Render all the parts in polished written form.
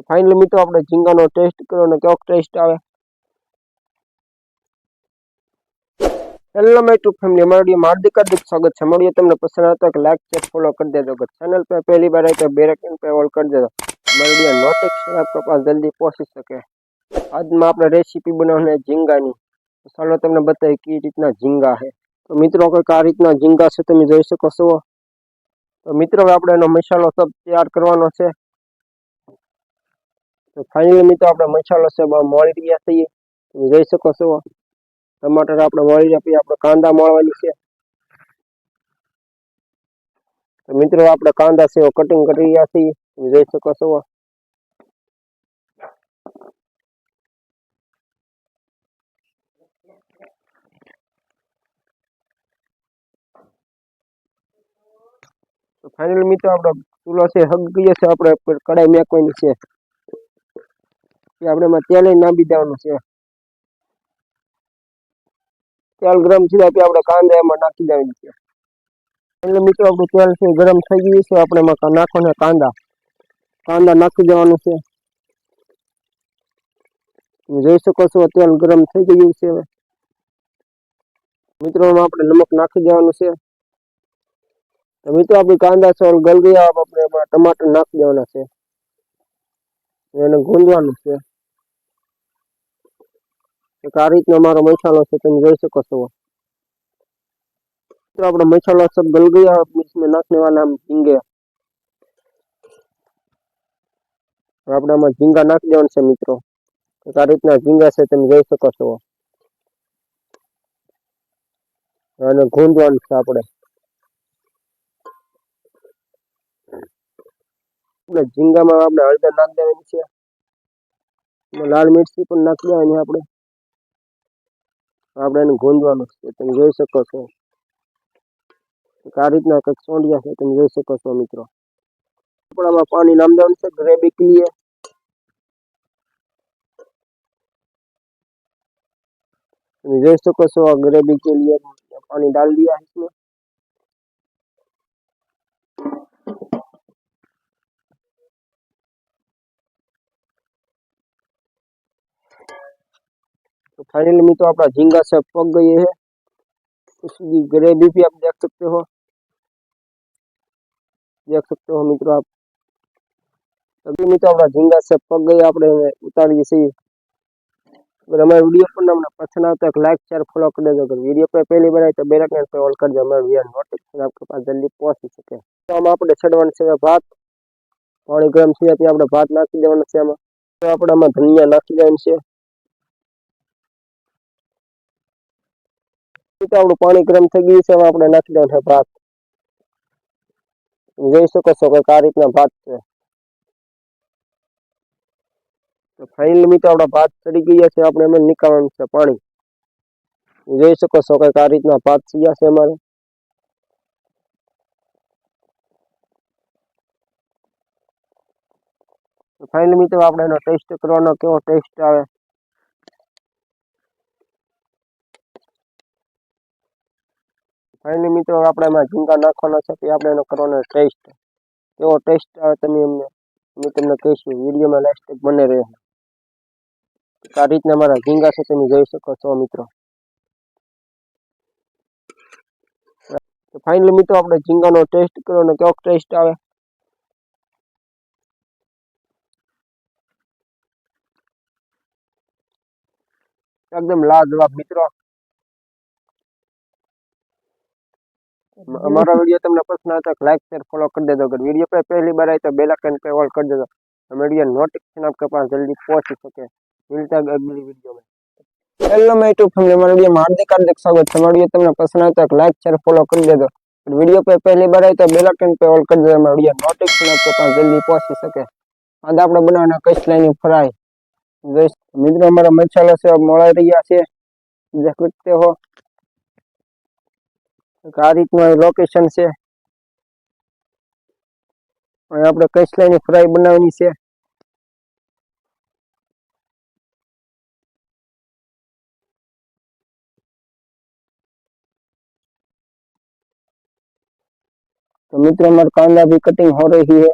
તો ફાઇનલી મિત્રો આપણે ઝીંગાનો ટેસ્ટ કર્યો અને કેવો ટેસ્ટ આવે. હેલો માય યુટ્યુબ ફેમિલી, અમારા વિડીયોમાં હાર્દિક સ્વાગત છે. અમારો વિડીયો તમને પસંદ આવતો હોય લાઈક શેર ફોલો કરી દેજો. ચેનલ પર પહેલી બાર આવે તો બેલ આઇકન પર ઓલ કરી દેજો. અમારો વિડીયો નોટિફિકેશન આપકો પાસ જલ્દી પહોંચી શકે. આજમાં આપણે રેસીપી બનાવવાની ઝીંગાની. ચાલો તમને બતાવીએ કેવી રીતના ઝીંગા છે. તો મિત્રો કંઈક આ રીતના ઝીંગા છે, તમે જોઈ શકો છો. તો મિત્રો હવે આપણે એનો મસાલો સબ તૈયાર કરવાનો છે. તો ફાઇનલી મિત્રો આપણે મસાલો છે મોળી રહ્યા છીએ, તમે જોઈ શકો છો. ટમાટર આપણે મોળી રહ્યા છીએ, આપણે કાંદા મોળવાની છે. તો મિત્રો આપણે કાંદા છે કટિંગ કરી રહ્યા છીએ, તમે જોઈ શકો છો. તો ફાઇનલી મિત્રો આપણે ચૂલો છે હગી છે, આપણે કડાઈ મેકવાની છે. આપણે એમાં તેલ નાખી દેવાનું છે. તેલ ગરમ થઈ જાય આપણે કાંદા એમાં નાખી દેવાની છે. એટલે મિત્રો આપણું તેલ છે ગરમ થઈ ગયું છે, આપણે એમાં નાખવાના કાંદા નાખી દેવાનું છે. તમે જોઈ શકો છો તેલ ગરમ થઈ ગયું છે. મિત્રો એમાં આપણે નમક નાખી દેવાનું છે. તો મિત્રો આપણે કાંદા છે ગલ ગયા, આપણે એમાં ટમાટર નાખી દેવાના છે, એને ગૂંદવાનું છે. આ રીતનો અમારો મસાલો છે, તમે જોઈ શકો છો. तो अपना मसाला सब गल गया, इसमें नाखने वाला हम झींगे. अपना में झींगा नाख देवाना छे मित्रों. आ रीतना झींगा छे तमे जोई शको छो. અને ગૂંદવાનું છે આપણે. झींगाમાં આપણે હળદર નાખ દેવાની છે, લાલ મિર્ચી પણ નાખ દેવાની આપણે. આપણે એને ગૂંદવાનું છે, તમે જોઈ શકો છો. આ રીતના કંઈક સોંડિયા છે, તમે જોઈ શકો છો મિત્રો. આપણામાં પાણી નામ દેવાનું છે ગ્रेवी के लिए. તમે જોઈ શકો છો ग्रेवी के लिए पानी डाल दिया है इसमें. तो फाइनली मित्रों अपना झींगा से पक गए हैं. उसकी ग्रेवी भी आप देख सकते हो मित्रों आप. अभी मित्रों अपना झींगा से पक गए, આપણે ઉતારીએ છીએ. अगर हमारे वीडियो पर ना पसंद आता है लाइक शेयर फॉलो कर देજો. अगर वीडियो पर पहली बार आए तो बेल आइकन पे ऑल कर दो, हमारे वीडियो नोटिफिकेशन आपके पास जल्दी पहुंच सके. तो हम આપણે છડવાનું છે ભાત. પાણી ગરમ થઈ જાય આપણે ભાત નાખી દેવાનો છે આમાં. તો આપણે આમાં ધનિયા નાખી દેવાનું છે. તો આપણું પાણી ગરમ થઈ ગયું છે, હવે આપણે નાખી દેવાનું છે ભાત. જોઈ શકો છો કે આ રીતના ભાત છે. તો ફાઇનલી મિત્રો આપણા ભાત ચડી ગયા છે, આપણે એમાં નીકાળવાનું છે પાણી. જોઈ શકો છો કે આ રીતના ભાત થયા છે અમારે. તો ફાઇનલી મિત્રો આપણે એનો ટેસ્ટ કરવાનો કેવો ટેસ્ટ આવે. ફાઇનલી મિત્રો આપણે એમાં ઝીંગા નાખવાના છે, આપણે એનો કરવાનો ટેસ્ટ કેવો ટેસ્ટ આવે તમે તમને કહીશું. વિડીયોમાં લાસ્ટ તક બને રહે. આ રીતના અમારા ઝીંગા છે, તમે જોઈ શકો છો મિત્રો. તો ફાઇનલી મિત્રો આપણે ઝીંગાનો ટેસ્ટ કર્યો અને કેવો ટેસ્ટ આવે. एकदम लाजवाब मित्रों. हमारा वीडियो तुमने पसंद आता है लाइक शेयर फॉलो कर देना. अगर वीडियो पे पहली बार आए तो बेल आइकन पे ऑल कर देना, हमारे वीडियो नोटिफिकेशन आपके पास जल्दी पहुंच सके. मिलता है अगली वीडियो में. हेलो माय यूट्यूब फैमिली, हमारे वीडियो में हार्दिक स्वागत है. हमारा वीडियो तुमने पसंद आता है लाइक शेयर फॉलो कर देना. वीडियो पे पहली बार आए तो बेल आइकन पे ऑल कर देना, हमारा वीडियो नोटिफिकेशन आपके पास जल्दी पहुंच सके. आज આપણે બનાવવાના કચલાની ફ્રાય. મિત્રો અમારા મસાલા છે મોળાઈ રહ્યા છે, દેખ सकते हो. આ રીતનું લોકેશન છે. અને આપણે કચલાની ફ્રાય બનાવવાની છે. तो मित्रों हमारे कांदा भी कटिंग हो रही है.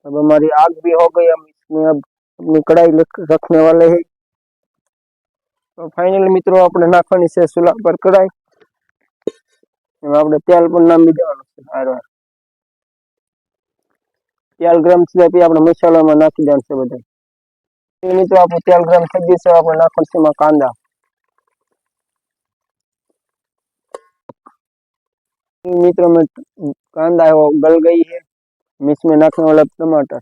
अब हमारी आग भी हो गई, हम इसमें अब अपनी कढ़ाई रखने वाले हैं। तो फाइनल मित्रों આપણે નાખવાની છે ચૂલા પર કઢાઈ, એમાં આપણે તેલ પણ નાખી દેવાનું છે। સારું, તેલ ગરમ થયા પછી આપણે મસાલામાં નાખી દેવાનું છે બધા। મિત્રો આપણું તેલ ગરમ થઈ ગયું છે, આપણે નાખવાનું છે એમાં કાંદા। मित्रों में कांदा है वो गल गई है, इसमें नाखने वाला टमाटर।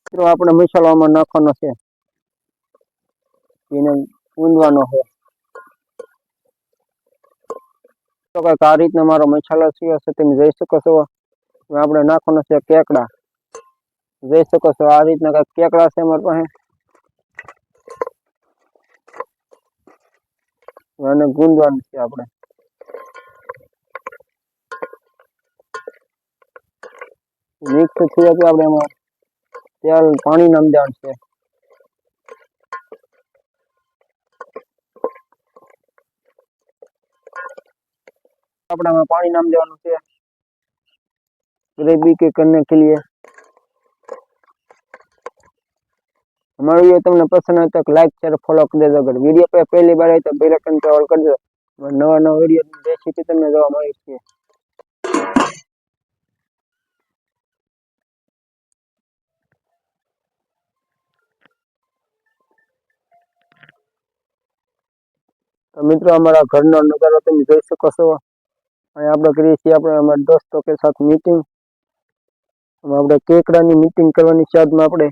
मित्रों આપણે મસાલામાં નાખવાનો છે, એને ઊંધવાનો છે। તો કઈક આ રીતના મારો મસાલો છે તમે જોઈ શકો છો। આપણે નાખવાનો છે કેકડા, જોઈ શકો છો આ રીતના કઈક કેકડા છે અમારી પાસે। અને ગુંદવાનું છે આપણે। મિક્સ થયા પછી આપણે એમાં તેલ પાણી નાખી દેવાનું છે। આપણે એમાં પાણી નાખી દેવાનું છે ग्रेवी के करने के लिए। हमारा वीडियो तुमने पसंद आए तो लाइक शेयर फॉलो कर देજો। अगर वीडियो पे पहली बार आए तो बेल आइकन पे ऑल कर दो। नवा नवा वीडियो रेसिपी તમને જોવા મળી છે। तो मित्रों हमारा घरનો नजारो તમે જોઈ શકો છો। અહીં આપણે કરીએ છીએ આપણે અમારા દોસ્તો કે સાથ મીટિંગ। આપણે કેકડાની મીટિંગ કરવાની છે આજમાં આપણે।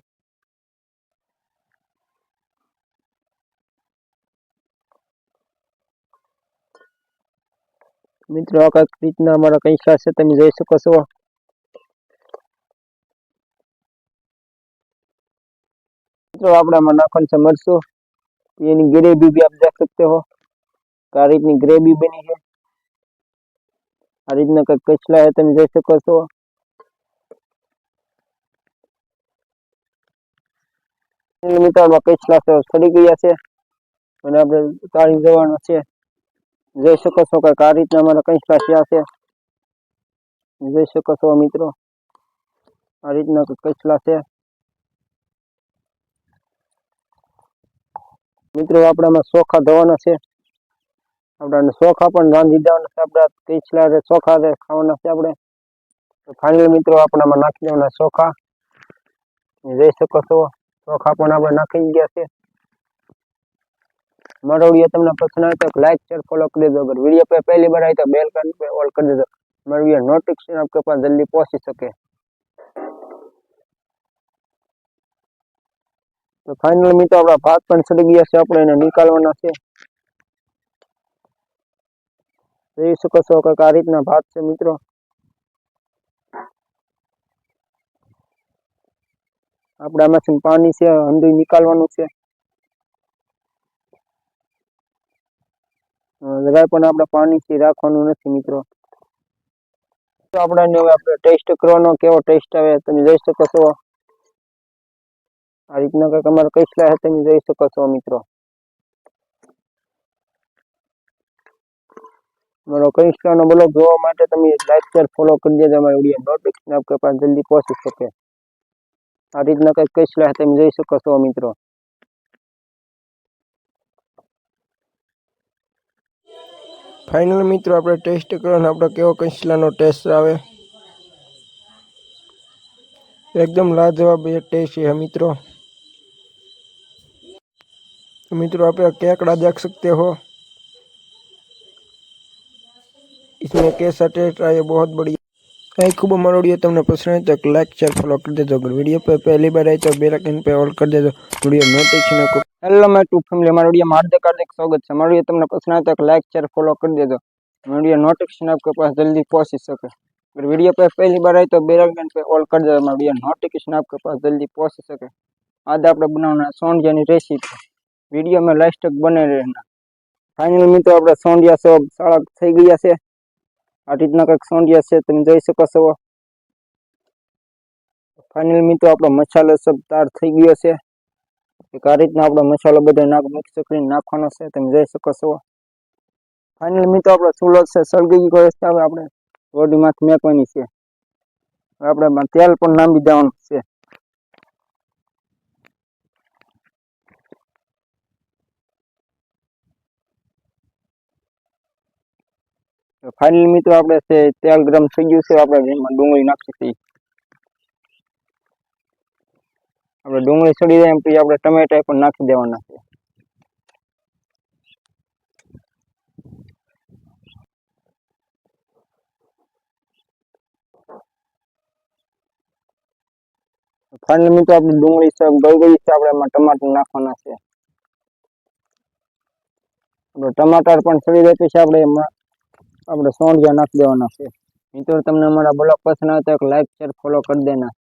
મિત્રો આ કઈક રીતના અમારા કૈસા છે તમે જોઈ શકો છો। મિત્રો આપણે આમાં નાખવાનું છે મરચું, એની ગ્रेवी भी आप देख सकते हो। આ રીતની ગ્રેવી બની છે, આ રીતના કઈક કચલા છે તમે જોઈ શકો છો। મિત્રો આમાં કચલા છે સડી ગયા છે અને આપણે ઉતારી જવાનો છે। જોઈ શકો છો કઈક આ રીતના અમારા કચલા થયા છે, જોઈ શકો છો મિત્રો આ રીતના કચલા છે। મિત્રો આપણે આમાં ચોખા ધોવાના છે, આપણે ચોખા પણ રાંધી દેવાના છે। આપણે કચલા ચોખા ખાવાના છે આપણે। તો ફાઇનલ મિત્રો આપણે આમાં નાખી દેવાના ચોખા, જોઈ શકો છો ચોખા પણ આપણે નાખી ગયા છે। हमारा वीडियो तुमने पसंद आए तो लाइक शेयर फॉलो कर देજો। अगर वीडियो पे पहली बार आए तो बेल आइकन पे ऑल कर देજો। हमारा वीडियो नोटिफिकेशन आपके पास जल्दी पहुंच सके। तो फाइनल मित्रों अपना भात पण सड़ी गया છે, આપણે એને નીકાળવાના છે। જોઈ શકો છો કે આ રીતના ભાત છે મિત્રો। આપણે આમાંથી પાણી છે અંદુ નીકાળવાનું છે। જરાય પણ આપણે પાણીથી રાખવાનું નથી મિત્રો। તો આપણે હવે ટેસ્ટ કરવાનો કેવો ટેસ્ટ આવે તમે જોઈ શકો છો। આ રીતના કંઈક અમારા કચલા છે તમે જોઈ શકો છો મિત્રો। મારો કચલાનો બ્લોગ જોવા માટે તમે લાઈક શેર ફોલો કરી દેજો। અમારા વિડીયો નોટિફિકેશન आपके पास जल्दी पहुंच सके। આ રીતના કંઈક કચલા છે તમે જોઈ શકો છો મિત્રો। फाइनल मित्रों આપણે ટેસ્ટ કરવાનો આપણે કેવો કચલાનો ટેસ્ટ આવે, एकदम लाजवाब ये टेस्ट है मित्रों। तो मित्रों आप केकड़ा देख सकते हो, इसमें कैसा टेस्ट आया बहुत बढ़िया। खूब हमारा वीडियो तुमने पसंद है तो लाइक शेयर फॉलो कर देજો। अगर वीडियो पे पहली बार आए तो बेल आइकन पे ऑल कर देજો। वीडियो नोटिफिकेशन को हेलो मैं टू फैमिली हमारा वीडियो में हार्दिक स्वागत है। हमारा वीडियो तुमने पसंद आए तो लाइक शेयर फॉलो कर देજો। वीडियो नोटिफिकेशन आपके पास जल्दी पहुंच सके। अगर वीडियो पे पहली बार आए तो बेल आइकन पे ऑल कर देજો। हमारा वीडियो नोटिफिकेशन आपके पास जल्दी पहुंच सके। आज આપણે બનાવવાના સોંડિયાની રેસીપી, વિડીયો में लास्ट तक बने रहना। फाइनल मित्रों આપણે સોંડિયા सब સાળા થઈ ગયા છે। આ રીતના કંઈક સોંડિયા છે તમે જોઈ શકો છો। फाइनल मित्रों આપણો મસાલો सब તૈયાર થઈ ગયો છે। એક આ રીતના આપણો મસાલો બધો મિક્સ કરીને નાખવાનો છે, તમે જોઈ શકો છો. ફાઇનલ મિત્રો આપણો ચૂલો છે સળગી ગયો છે, હવે આપણે રોટલીમાંથી મેકવાની છે. આપણે તેલ પણ નાખી દેવાનું છે. ફાઇનલ મિત્રો આપણે તેલ ગરમ થઈ ગયું છે, આપણે એમાં ડુંગળી નાખી છીએ. આપણે ડુંગળી સડી જાય પછી આપણે ટમેટા પણ નાખી દેવાના છે. ફાઇનલ મિત્રો આપણી ડુંગળી ગળી ગઈ છે, આપણે એમાં ટમાટર નાખવાના છે. ટમાટર પણ સડી જાય પછી આપણે સોંઢિયા નાખી દેવાના છે. મિત્રો તમને અમારા બ્લોગ પસંદ આવે તો એક લાઈક શેર ફોલો કરી દેના.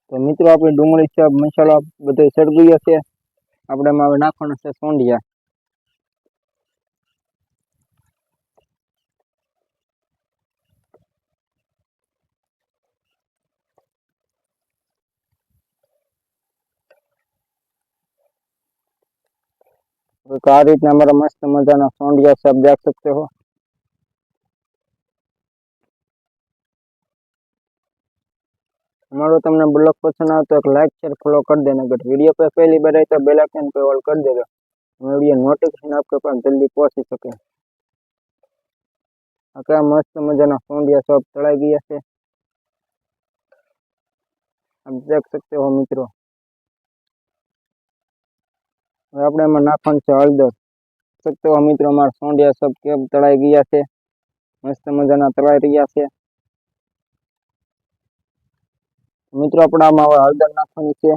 તો મિત્રો આપણી ડુંગળી છે મસાલો બધો સળગી ગયો છે, આપણે એમાં હવે નાખવાના છે સોંઢિયા. આ રીતના અમારા મસ્ત મજાના સોંઢિયા છે, આપ દેખ सकते हो. हमारो તમને બ્લોગ પસંદ આવે તો એક લાઈક शेयर फॉलो कर देना. अगर वीडियो पे पहली बार आए तो बेल आइकन पे ऑल कर देगा, वीडियो नोटिफिकेशन आपके पास जल्दी पहुंच सके. क्या मस्त मजाना सोंढिया सब तळाई गया है, आप देख सकते हो मित्रों. આપણે એમાં નાખવાનું છે હળદર. सकते हो मित्रों हमारा सोंढिया सब केम तळाई गया है, मस्त मजाना तळाई રહ્યા છે. મિત્રો આપણે આમાં હવે હળદર નાખવાની છે.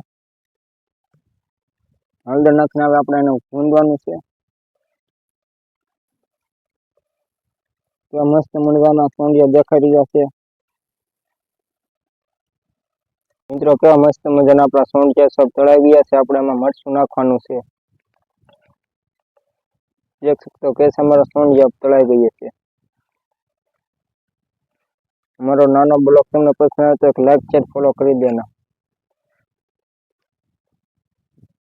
હળદર નાખીને હવે આપણે એને ભૂનવાનું છે. તો મસ્ત મજાના સોંઢિયા દેખાઈ રહ્યા છે. મિત્રો કેવા મસ્ત મજાના આપણા સોંઢિયા सब તળાઈ ગયા છે, આપણે એમાં મરચું નાખવાનું છે. देख सकते हो कैसे हमारा सोंढिया तळाई गई है. हमारो नानो ब्लॉग તમને પસંદ આવે તો એક લાઈક શેર ફોલો કરી દેના.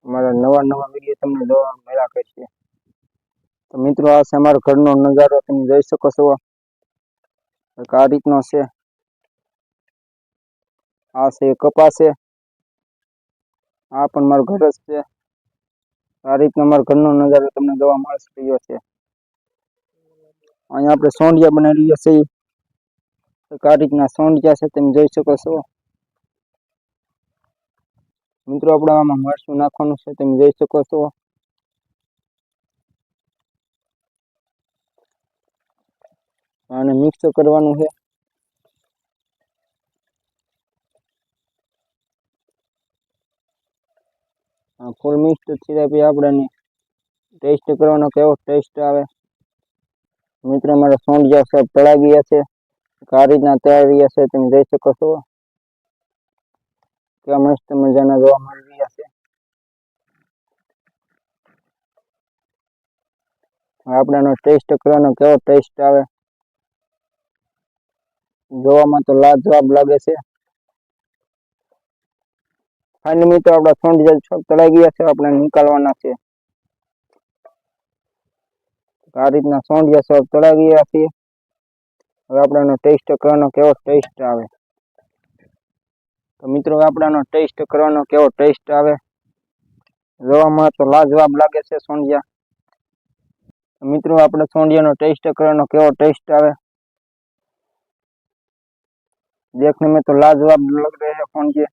हमारा नवा वीडियो તમને જોવા મળ્યા કરશે. તો મિત્રો આ છે અમારો ઘરનો નજારો, તમે જોઈ શકો છો. આ રીતનો છે. આ છે કપા છે, આ પણ મારો ઘર જ છે. આ રીતનો અમારો ઘરનો નજારો તમને જોવા મળશે રહ્યો છે. અહીંયા આપણે સોંઢિયા બનાવી રહ્યા છીએ. આ રીતના સોંઢિયા છે, તમે જોઈ શકો છો. મિત્રો આપણે આમાં મરચું નાખવાનું છે, તમે જોઈ શકો છો. આને મિક્સ કરવાનું છે. ફૂલ મિક્સ થઈ જાય પછી આપણે ટેસ્ટ કરવાનો કેવો ટેસ્ટ આવે. મિત્રો મારા સોંઢિયા सब તળાઈ ગયા છે, આ રીતના તળાઈ રહ્યા છે, તમે જોઈ શકો છો. કેવા મસ્ત મજાના જોવા મળી રહ્યા છે. આપણે એનો ટેસ્ટ કરવાનો કેવો ટેસ્ટ આવે. જોવામાં તો લાજવાબ લાગે છે. ફાઇનલી મિત્રો આપણા સોંઢિયા सब તળાઈ ગયા છે, આપણે નીકાળવાના છે. આ રીતના સોંઢિયા सब તળાઈ ગયા છે. હવે આપણે એનો ટેસ્ટ કરવાનો કેવો ટેસ્ટ આવે. તો મિત્રો આપણે એનો ટેસ્ટ કરવાનો કેવો ટેસ્ટ આવે. જોવામાં તો લાજવાબ લાગે છે સોંઢિયા. મિત્રો આપણે સોંઢિયાનો ટેસ્ટ કરવાનો કેવો ટેસ્ટ આવે. देखने में तो लाजवाब लग रहे हैं सोंढिया.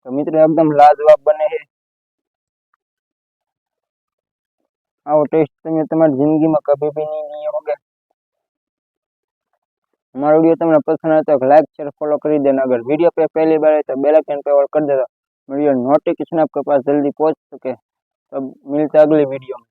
तो मित्रों एकदम लाजवाब बने है. आओ टेस्ट તમે તમારી જિંદગીમાં કभी भी नहीं लिए होगे. हमारा वीडियो તમને પસંદ આવે तो लाइक शेयर फॉलो કરી देना. अगर वीडियो पे पहली बार आए तो बेल आइकन पे ऑल कर देना, वीडियो नोटिफिकेशन आपके पास जल्दी पहुंच सके. तब मिलते अगले वीडियो में.